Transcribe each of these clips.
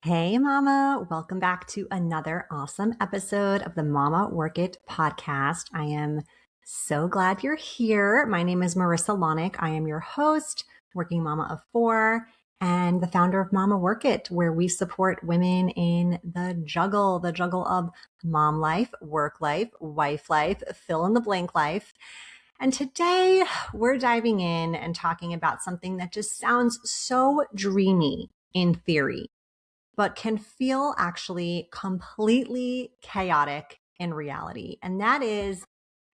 Hey, Mama. Welcome back to another awesome episode of the Mama Work It podcast. I am so glad you're here. My name is Marisa Lonic. I am your host, working mama of four, and the founder of Mama Work It, where we support women in the juggle of mom life, work life, wife life, fill in the blank life. And today we're diving in and talking about something that just sounds so dreamy in theory, but can feel actually completely chaotic in reality. And that is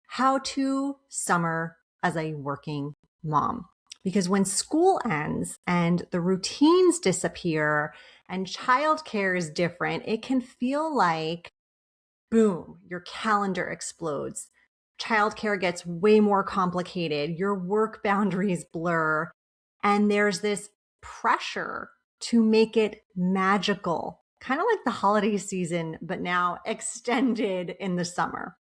how to summer as a working mom. Because when school ends and the routines disappear and childcare is different, it can feel like, boom, your calendar explodes. Childcare gets way more complicated. Your work boundaries blur. And there's this pressure to make it magical, kind of like the holiday season, but now extended in the summer.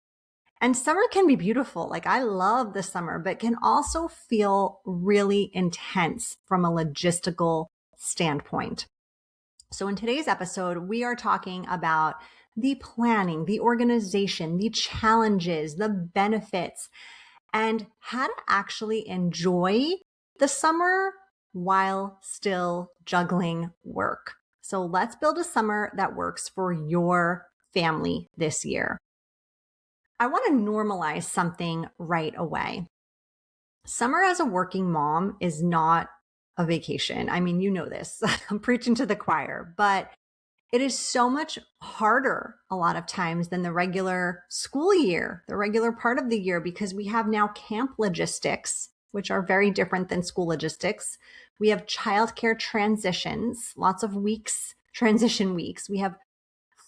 And summer can be beautiful. Like I love the summer, but can also feel really intense from a logistical standpoint. So in today's episode, we are talking about the planning, the organization, the challenges, the benefits, and how to actually enjoy the summer while still juggling work. So let's build a summer that works for your family this year. I want to normalize something right away. Summer as a working mom is not a vacation. I mean, you know this. I'm preaching to the choir, but it is so much harder a lot of times than the regular school year, the regular part of the year, because we have now camp logistics, which are very different than school logistics. We have childcare transitions, lots of weeks, transition weeks. We have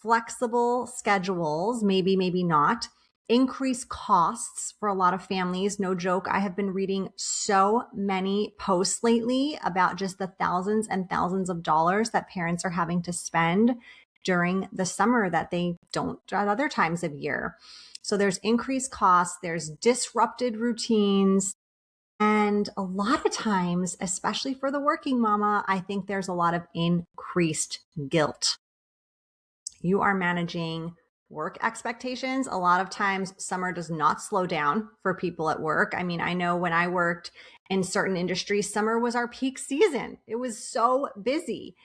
flexible schedules, maybe not. Increased costs for a lot of families. No joke. I have been reading so many posts lately about just the thousands and thousands of dollars that parents are having to spend during the summer that they don't at other times of year. So there's increased costs, there's disrupted routines. And a lot of times, especially for the working mama, I think there's a lot of increased guilt. You are managing work expectations. A lot of times summer does not slow down for people at work. I mean, I know when I worked in certain industries, summer was our peak season. It was so busy.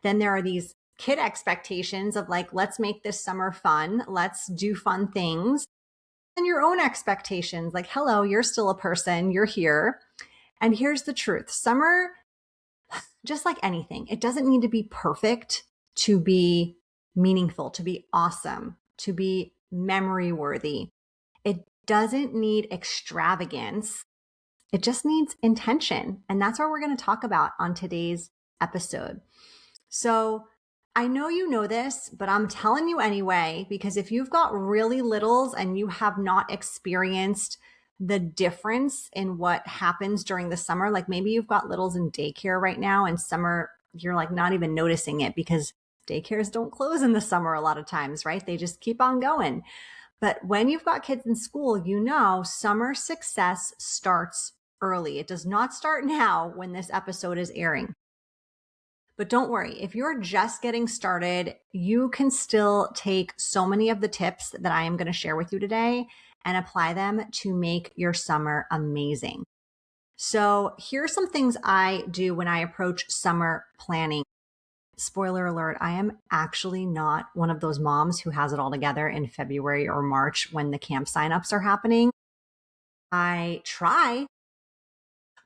Then there are these kid expectations of like, let's make this summer fun. Let's do fun things. And your own expectations like, hello, you're still a person. You're here. And here's the truth. Summer, just like anything, it doesn't need to be perfect to be meaningful, to be awesome, to be memory worthy. It doesn't need extravagance. It just needs intention. And that's what we're going to talk about on today's episode. So I know you know this, but I'm telling you anyway, because if you've got really littles and you have not experienced the difference in what happens during the summer, like maybe you've got littles in daycare right now and summer, you're like not even noticing it because daycares don't close in the summer a lot of times, right? They just keep on going. But when you've got kids in school, you know, summer success starts early. It does not start now when this episode is airing. But don't worry, if you're just getting started, you can still take so many of the tips that I am going to share with you today and apply them to make your summer amazing. So here's some things I do when I approach summer planning. Spoiler alert, I am actually not one of those moms who has it all together in February or March when the camp signups are happening. I try,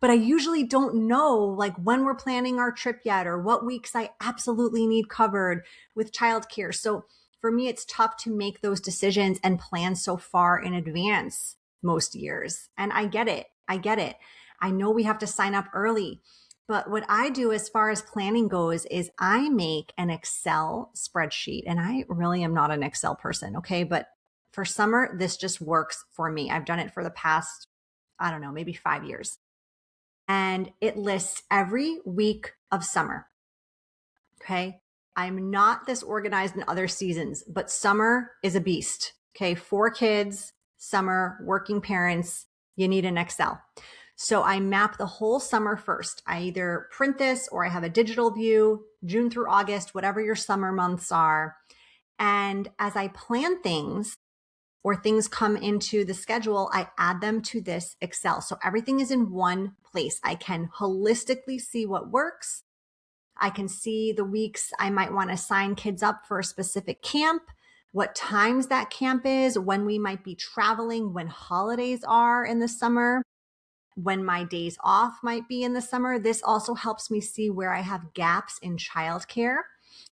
but I usually don't know like when we're planning our trip yet or what weeks I absolutely need covered with childcare. So for me, it's tough to make those decisions and plan so far in advance most years. And I get it. I know we have to sign up early. But what I do as far as planning goes is I make an Excel spreadsheet, and I really am not an Excel person, okay? But for summer, this just works for me. I've done it for the past, I don't know, maybe 5 years. And it lists every week of summer, okay? I'm not this organized in other seasons, but summer is a beast, okay? 4 kids, summer, working parents, you need an Excel. So I map the whole summer first. I either print this or I have a digital view, June through August, whatever your summer months are. And as I plan things or things come into the schedule, I add them to this Excel. So everything is in one place. I can holistically see what works. I can see the weeks I might want to sign kids up for a specific camp, what times that camp is, when we might be traveling, when holidays are in the summer, when my days off might be in the summer. This also helps me see where I have gaps in childcare.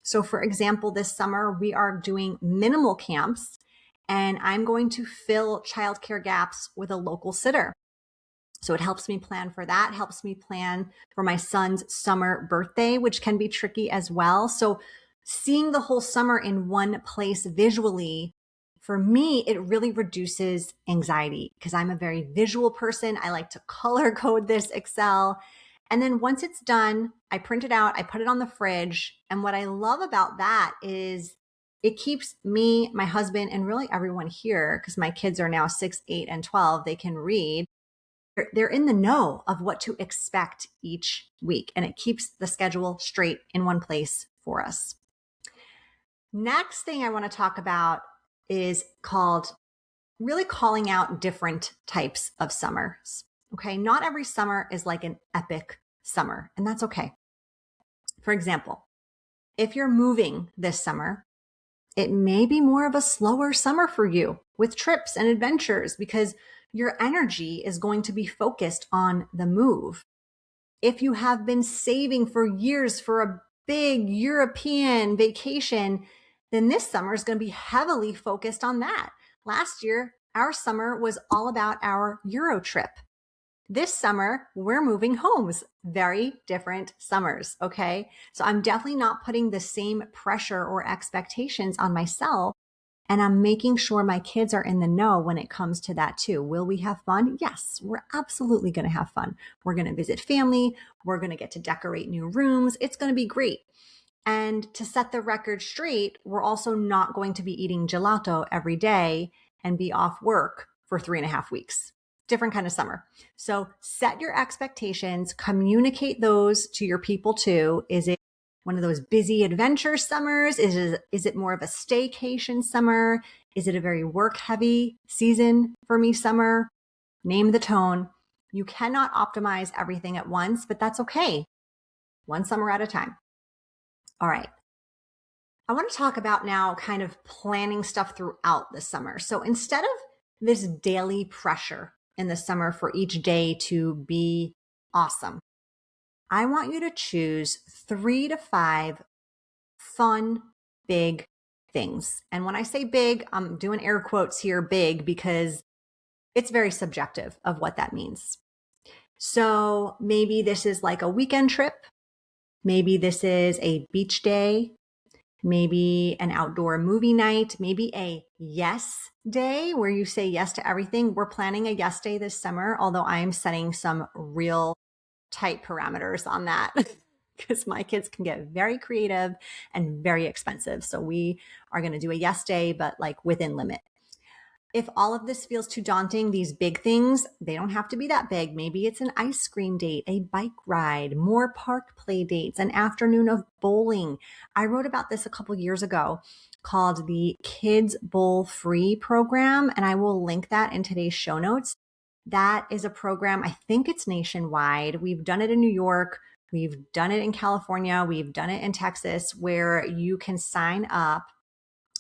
So for example, this summer we are doing minimal camps and I'm going to fill childcare gaps with a local sitter. So it helps me plan for that, helps me plan for my son's summer birthday, which can be tricky as well. So seeing the whole summer in one place visually, for me, it really reduces anxiety because I'm a very visual person. I like to color code this Excel. And then once it's done, I print it out, I put it on the fridge. And what I love about that is it keeps me, my husband, and really everyone here, because my kids are now 6, 8, and 12, they can read. They're in the know of what to expect each week, and it keeps the schedule straight in one place for us. Next thing I want to talk about is called really calling out different types of summers. Okay. Not every summer is like an epic summer, and that's okay. For example, if you're moving this summer, it may be more of a slower summer for you with trips and adventures because your energy is going to be focused on the move. If you have been saving for years for a big European vacation, then this summer is going to be heavily focused on that. Last year, our summer was all about our Euro trip. This summer, we're moving homes. Very different summers, okay? So I'm definitely not putting the same pressure or expectations on myself. And I'm making sure my kids are in the know when it comes to that too. Will we have fun? Yes, we're absolutely going to have fun. We're going to visit family. We're going to get to decorate new rooms. It's going to be great. And to set the record straight, we're also not going to be eating gelato every day and be off work for 3.5 weeks. Different kind of summer. So set your expectations, communicate those to your people too. Is it one of those busy adventure summers? Is it more of a staycation summer? Is it a very work heavy season for me summer? Name the tone. You cannot optimize everything at once, but that's okay. One summer at a time. All right. I want to talk about now kind of planning stuff throughout the summer. So instead of this daily pressure in the summer for each day to be awesome, I want you to choose 3 to 5 fun, big things. And when I say big, I'm doing air quotes here, big, because it's very subjective of what that means. So maybe this is like a weekend trip. Maybe this is a beach day, maybe an outdoor movie night, maybe a yes day where you say yes to everything. We're planning a yes day this summer, although I am setting some real tight parameters on that because my kids can get very creative and very expensive. So we are going to do a yes day, but like within limit. If all of this feels too daunting, these big things, they don't have to be that big. Maybe it's an ice cream date, a bike ride, more park play dates, an afternoon of bowling. I wrote about this a couple years ago called the Kids Bowl Free program, and I will link that in today's show notes. That is a program, I think it's nationwide. We've done it in New York. We've done it in California. We've done it in Texas, where you can sign up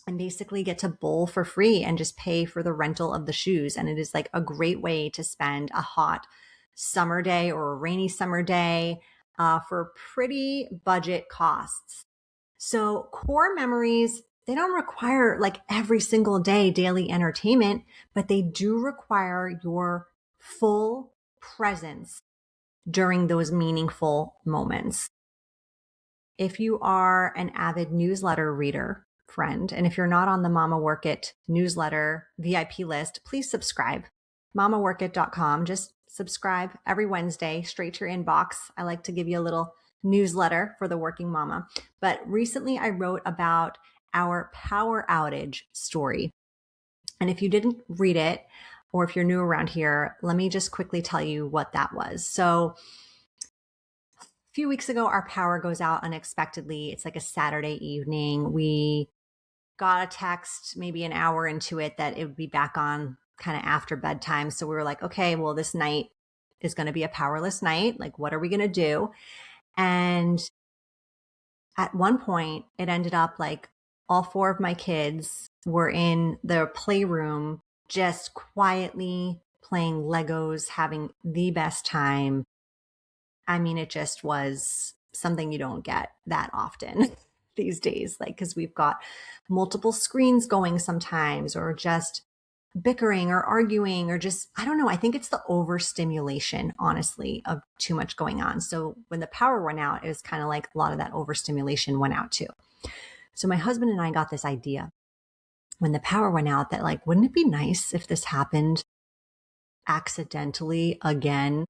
and basically get to bowl for free and just pay for the rental of the shoes. And it is like a great way to spend a hot summer day or a rainy summer day for pretty budget costs. So core memories, they don't require like every single day daily entertainment, but they do require your full presence during those meaningful moments. If you are an avid newsletter reader, friend, and if you're not on the Mama Work It newsletter VIP list, please subscribe. mamaworkit.com. Just subscribe every Wednesday straight to your inbox. I like to give you a little newsletter for the working mama. But recently I wrote about our power outage story. And if you didn't read it, or if you're new around here, let me just quickly tell you what that was. So a few weeks ago, our power goes out unexpectedly. It's like a Saturday evening. We got a text maybe an hour into it that it would be back on kind of after bedtime. So we were like, okay, well, this night is going to be a powerless night. Like, what are we going to do? And at one point, it ended up like all four of my kids were in the playroom, just quietly playing Legos, having the best time. I mean, it just was something you don't get that often these days, like, because we've got multiple screens going sometimes, or just bickering or arguing, or just, I don't know. I think it's the overstimulation, honestly, of too much going on. So when the power went out, it was kind of like a lot of that overstimulation went out too. So my husband and I got this idea when the power went out that, like, wouldn't it be nice if this happened accidentally again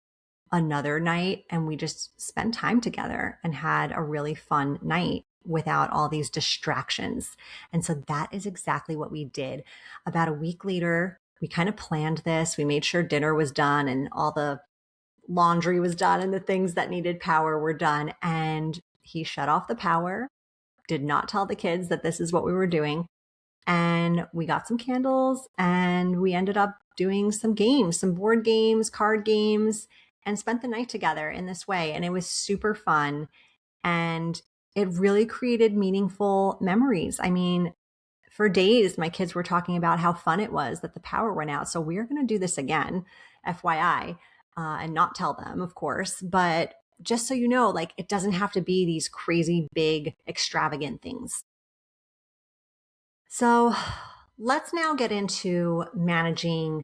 another night, and we just spent time together and had a really fun night without all these distractions. And so that is exactly what we did. About a week later, we kind of planned this. We made sure dinner was done and all the laundry was done and the things that needed power were done. And he shut off the power, did not tell the kids that this is what we were doing. And we got some candles and we ended up doing some games, some board games, card games, and spent the night together in this way. And it was super fun. And it really created meaningful memories. I mean, for days, my kids were talking about how fun it was that the power went out. So we're going to do this again, FYI, and not tell them, of course. But just so you know, like, it doesn't have to be these crazy, big, extravagant things. So let's now get into managing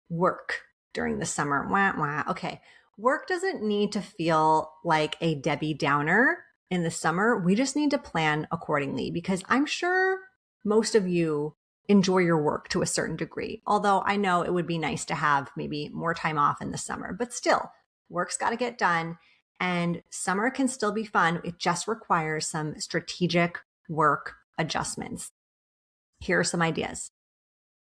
work during the summer. Wah, wah. Okay. Work doesn't need to feel like a Debbie Downer in the summer. We just need to plan accordingly, because I'm sure most of you enjoy your work to a certain degree. Although I know it would be nice to have maybe more time off in the summer, but still, work's got to get done, and summer can still be fun. It just requires some strategic work adjustments. Here are some ideas.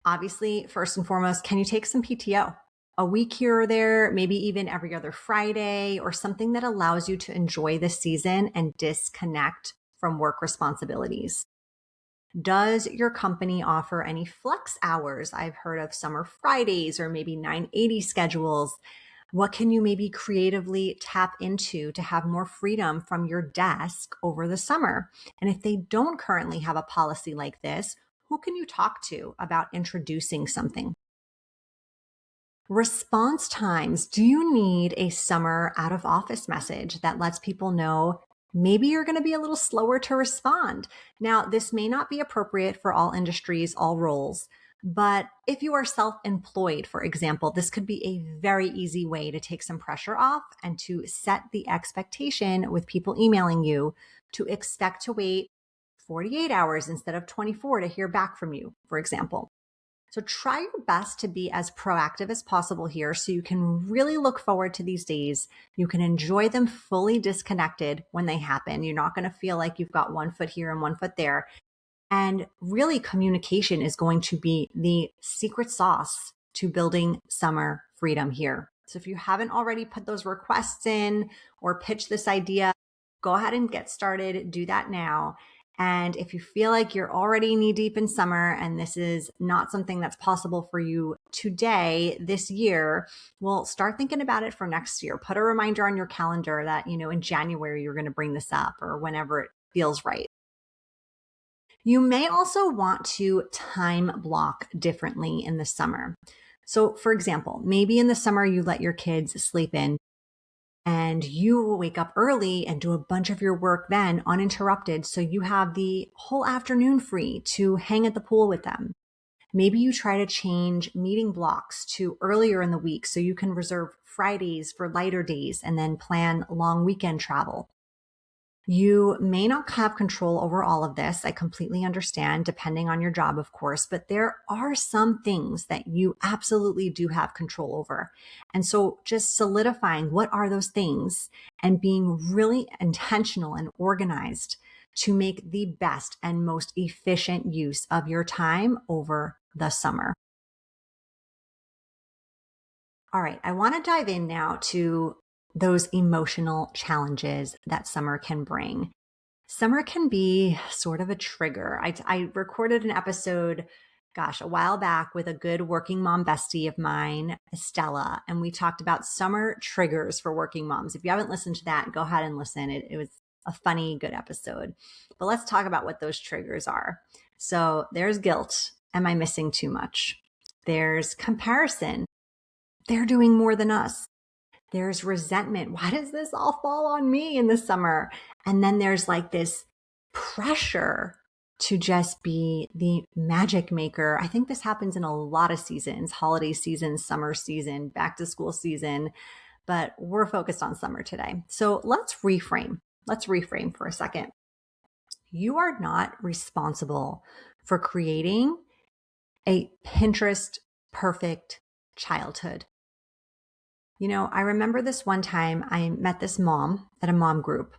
Obviously, first and foremost, can you take some PTO? A week here or there, maybe even every other Friday, or something that allows you to enjoy the season and disconnect from work responsibilities. Does your company offer any flex hours? I've heard of summer Fridays or maybe 980 schedules. What can you maybe creatively tap into to have more freedom from your desk over the summer? And if they don't currently have a policy like this, who can you talk to about introducing something? Response times. Do you need a summer out of office message that lets people know maybe you're going to be a little slower to respond? Now, this may not be appropriate for all industries, all roles, but if you are self-employed, for example, this could be a very easy way to take some pressure off and to set the expectation with people emailing you to expect to wait 48 hours instead of 24 to hear back from you, for example. So try your best to be as proactive as possible here so you can really look forward to these days. You can enjoy them fully disconnected when they happen. You're not going to feel like you've got one foot here and one foot there. And really, communication is going to be the secret sauce to building summer freedom here. So if you haven't already put those requests in or pitched this idea, go ahead and get started. Do that now. And if you feel like you're already knee deep in summer and this is not something that's possible for you today, this year, well, start thinking about it for next year. Put a reminder on your calendar that, in January, you're going to bring this up, or whenever it feels right. You may also want to time block differently in the summer. So for example, maybe in the summer you let your kids sleep in and you will wake up early and do a bunch of your work then uninterrupted. So you have the whole afternoon free to hang at the pool with them. Maybe you try to change meeting blocks to earlier in the week so you can reserve Fridays for lighter days and then plan long weekend travel. You may not have control over all of this. I completely understand, depending on your job, of course, but there are some things that you absolutely do have control over. And so just solidifying what are those things and being really intentional and organized to make the best and most efficient use of your time over the summer. All right, I want to dive in now to those emotional challenges that summer can bring. Summer can be sort of a trigger. I recorded an episode, gosh, a while back with a good working mom bestie of mine, Estella, and we talked about summer triggers for working moms. If you haven't listened to that, go ahead and listen. It was a funny, good episode. But let's talk about what those triggers are. So there's guilt. Am I missing too much? There's comparison. They're doing more than us. There's resentment. Why does this all fall on me in the summer? And then there's like this pressure to just be the magic maker. I think this happens in a lot of seasons, holiday season, summer season, back to school season, but we're focused on summer today. So let's reframe. Let's reframe for a second. You are not responsible for creating a Pinterest perfect childhood. You know, I remember this one time I met this mom at a mom group,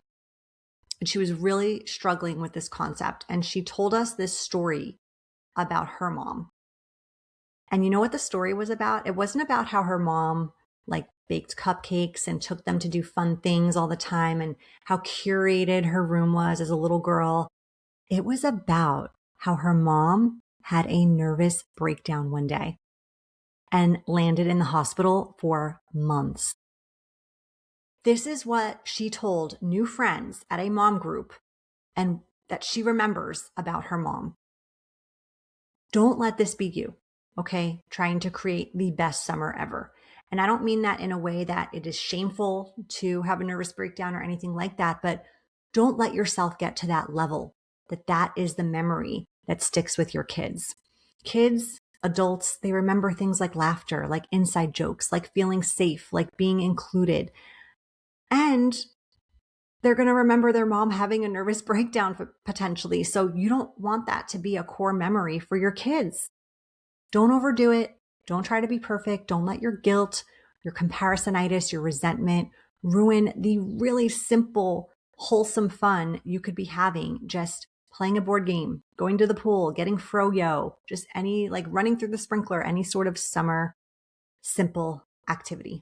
and she was really struggling with this concept. And she told us this story about her mom. And you know what the story was about? It wasn't about how her mom like baked cupcakes and took them to do fun things all the time and how curated her room was as a little girl. It was about how her mom had a nervous breakdown one day and landed in the hospital for months. This is what she told new friends at a mom group and that she remembers about her mom. Don't let this be you, okay? Trying to create the best summer ever. And I don't mean that in a way that it is shameful to have a nervous breakdown or anything like that, but don't let yourself get to that level, that is the memory that sticks with your kids. Kids, adults, they remember things like laughter, like inside jokes, like feeling safe, like being included. And they're going to remember their mom having a nervous breakdown potentially. So you don't want that to be a core memory for your kids. Don't overdo it. Don't try to be perfect. Don't let your guilt, your comparisonitis, your resentment ruin the really simple, wholesome fun you could be having just playing a board game, going to the pool, getting froyo, just any like running through the sprinkler, any sort of summer simple activity.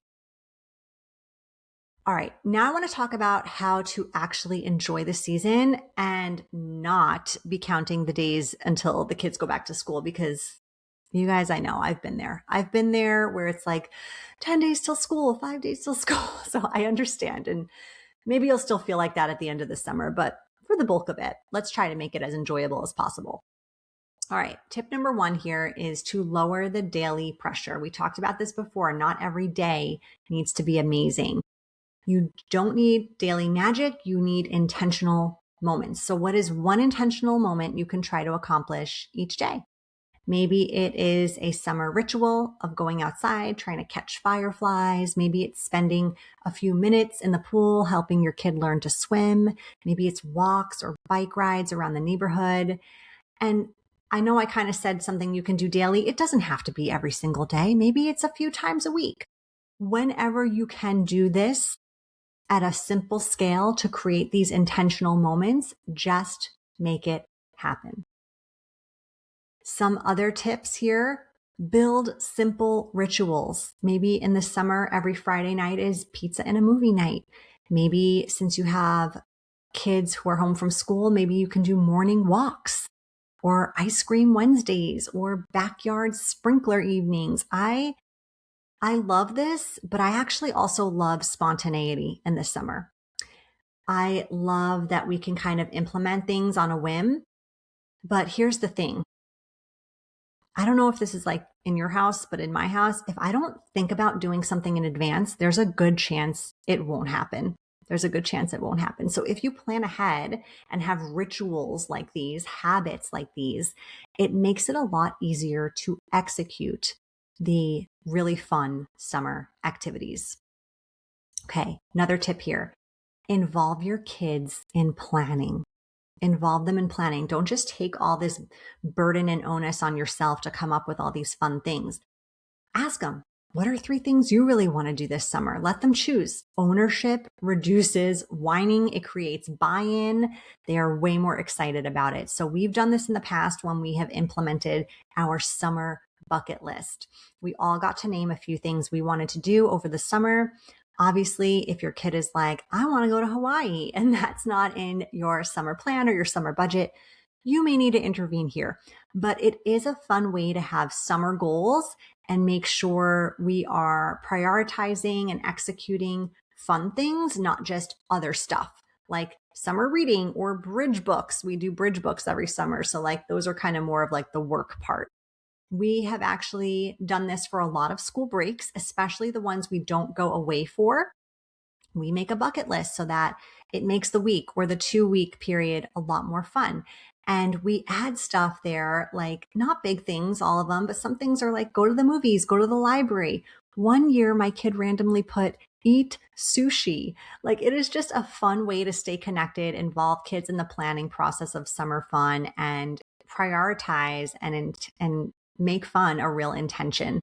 All right, now I want to talk about how to actually enjoy the season and not be counting the days until the kids go back to school, because you guys, I know I've been there. I've been there where it's like 10 days till school, 5 days till school. So I understand. And maybe you'll still feel like that at the end of the summer, but for the bulk of it, let's try to make it as enjoyable as possible. All right, tip number 1 here is to lower the daily pressure. We talked about this before. Not every day needs to be amazing. You don't need daily magic. You need intentional moments. So what is one intentional moment you can try to accomplish each day? Maybe it is a summer ritual of going outside, trying to catch fireflies. Maybe it's spending a few minutes in the pool, helping your kid learn to swim. Maybe it's walks or bike rides around the neighborhood. And I know I kind of said something you can do daily. It doesn't have to be every single day. Maybe it's a few times a week. Whenever you can do this at a simple scale to create these intentional moments, just make it happen. Some other tips here: build simple rituals. Maybe in the summer, every Friday night is pizza and a movie night. Maybe since you have kids who are home from school, maybe you can do morning walks or ice cream Wednesdays or backyard sprinkler evenings. I love this, but I actually also love spontaneity in the summer. I love that we can kind of implement things on a whim. But here's the thing. I don't know if this is like in your house, but in my house, if I don't think about doing something in advance, there's a good chance it won't happen. There's a good chance it won't happen. So if you plan ahead and have rituals like these, habits like these, it makes it a lot easier to execute the really fun summer activities. Okay, another tip here. Involve your kids in planning. Involve them in planning. Don't just take all this burden and onus on yourself to come up with all these fun things. Ask them, what are 3 things you really want to do this summer? Let them choose. Ownership reduces whining. It creates buy-in. They are way more excited about it. So we've done this in the past when we have implemented our summer bucket list. We all got to name a few things we wanted to do over the summer. Obviously, if your kid is like, I want to go to Hawaii, and that's not in your summer plan or your summer budget, you may need to intervene here. But it is a fun way to have summer goals and make sure we are prioritizing and executing fun things, not just other stuff like summer reading or bridge books. We do bridge books every summer. So like those are kind of more of like the work part. We have actually done this for a lot of school breaks, especially the ones we don't go away for. We make a bucket list so that it makes the week or the 2-week period a lot more fun. And we add stuff there, like not big things, all of them, but some things are like go to the movies, go to the library. One year, my kid randomly put eat sushi. Like it is just a fun way to stay connected, involve kids in the planning process of summer fun, and prioritize and make fun a real intention.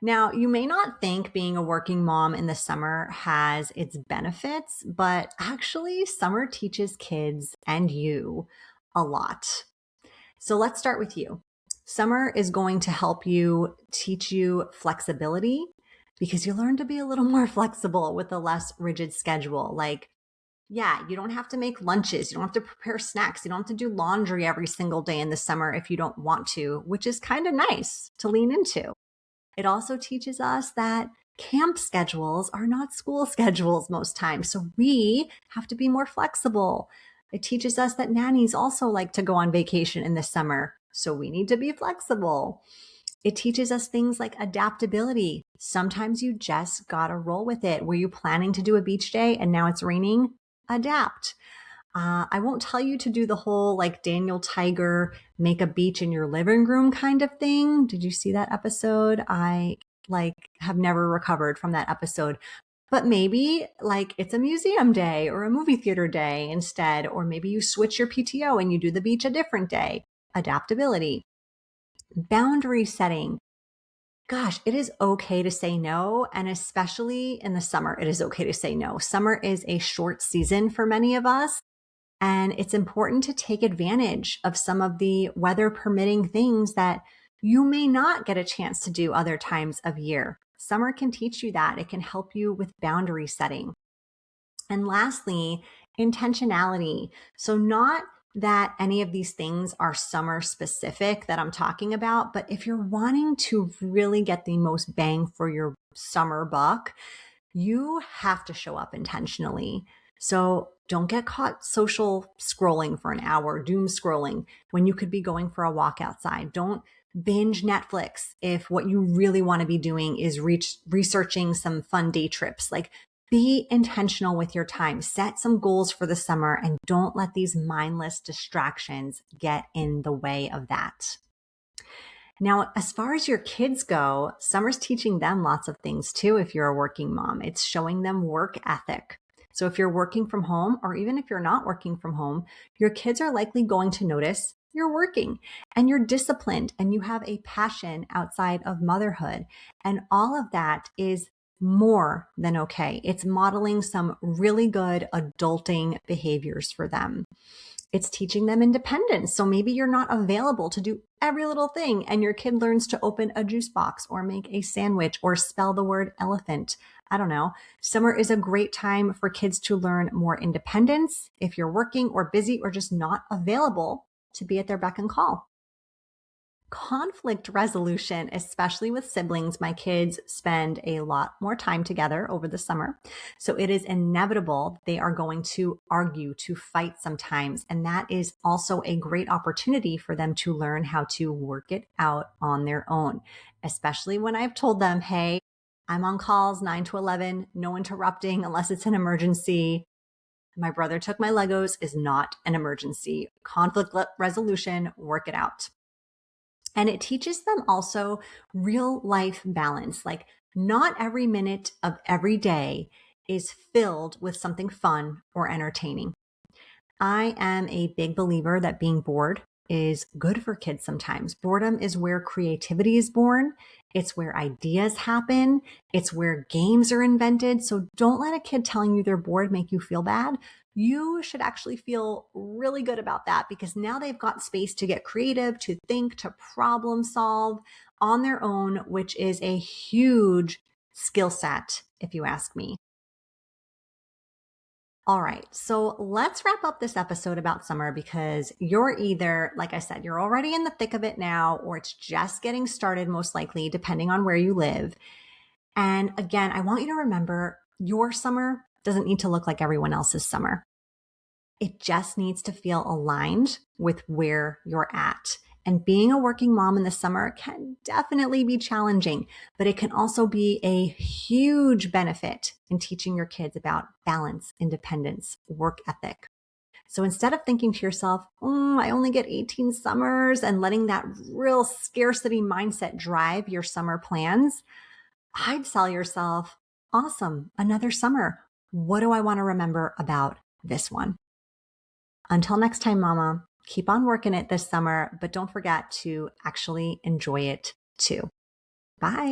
Now, you may not think being a working mom in the summer has its benefits, but actually, summer teaches kids and you a lot. So let's start with you. Summer is going to help you teach you flexibility because you learn to be a little more flexible with a less rigid schedule. Like, yeah, you don't have to make lunches. You don't have to prepare snacks. You don't have to do laundry every single day in the summer if you don't want to, which is kind of nice to lean into. It also teaches us that camp schedules are not school schedules most times. So we have to be more flexible. It teaches us that nannies also like to go on vacation in the summer. So we need to be flexible. It teaches us things like adaptability. Sometimes you just gotta roll with it. Were you planning to do a beach day and now it's raining? Adapt. I won't tell you to do the whole like Daniel Tiger, make a beach in your living room kind of thing. Did you see that episode? I have never recovered from that episode. But maybe like it's a museum day or a movie theater day instead, or maybe you switch your PTO and you do the beach a different day. Adaptability. Boundary setting. Gosh, it is okay to say no. And especially in the summer, it is okay to say no. Summer is a short season for many of us. And it's important to take advantage of some of the weather permitting things that you may not get a chance to do other times of year. Summer can teach you that. It can help you with boundary setting. And lastly, intentionality. So not that any of these things are summer specific that I'm talking about, but if you're wanting to really get the most bang for your summer buck, you have to show up intentionally. So don't get caught social scrolling for an hour, doom scrolling when you could be going for a walk outside. Don't binge Netflix if what you really want to be doing is researching some fun day trips. Like be intentional with your time, set some goals for the summer, and don't let these mindless distractions get in the way of that. Now, as far as your kids go, summer's teaching them lots of things too. If you're a working mom, it's showing them work ethic. So if you're working from home, or even if you're not working from home, your kids are likely going to notice you're working and you're disciplined and you have a passion outside of motherhood. And all of that is more than okay. It's modeling some really good adulting behaviors for them. It's teaching them independence. So maybe you're not available to do every little thing and your kid learns to open a juice box or make a sandwich or spell the word elephant. I don't know. Summer is a great time for kids to learn more independence if you're working or busy or just not available to be at their beck and call. Conflict resolution, especially with siblings. My kids spend a lot more time together over the summer. So it is inevitable they are going to argue, to fight sometimes. And that is also a great opportunity for them to learn how to work it out on their own, especially when I've told them, hey, I'm on calls 9 to 11, no interrupting unless it's an emergency. My brother took my Legos is not an emergency. Conflict resolution, work it out. And it teaches them also real life balance. Like not every minute of every day is filled with something fun or entertaining. I am a big believer that being bored is good for kids sometimes. Boredom is where creativity is born. It's where ideas happen. It's where games are invented. So don't let a kid telling you they're bored make you feel bad. you should actually feel really good about that because now they've got space to get creative, to think, to problem solve on their own, which is a huge skill set, if you ask me. All right, so let's wrap up this episode about summer because you're either, like I said, you're already in the thick of it now, or it's just getting started, most likely, depending on where you live. And again, I want you to remember your summer doesn't need to look like everyone else's summer. It just needs to feel aligned with where you're at. And being a working mom in the summer can definitely be challenging, but it can also be a huge benefit in teaching your kids about balance, independence, work ethic. So instead of thinking to yourself, I only get 18 summers and letting that real scarcity mindset drive your summer plans, I'd tell yourself, awesome, another summer. What do I want to remember about this one? Until next time, mama, keep on working it this summer, but don't forget to actually enjoy it too. Bye.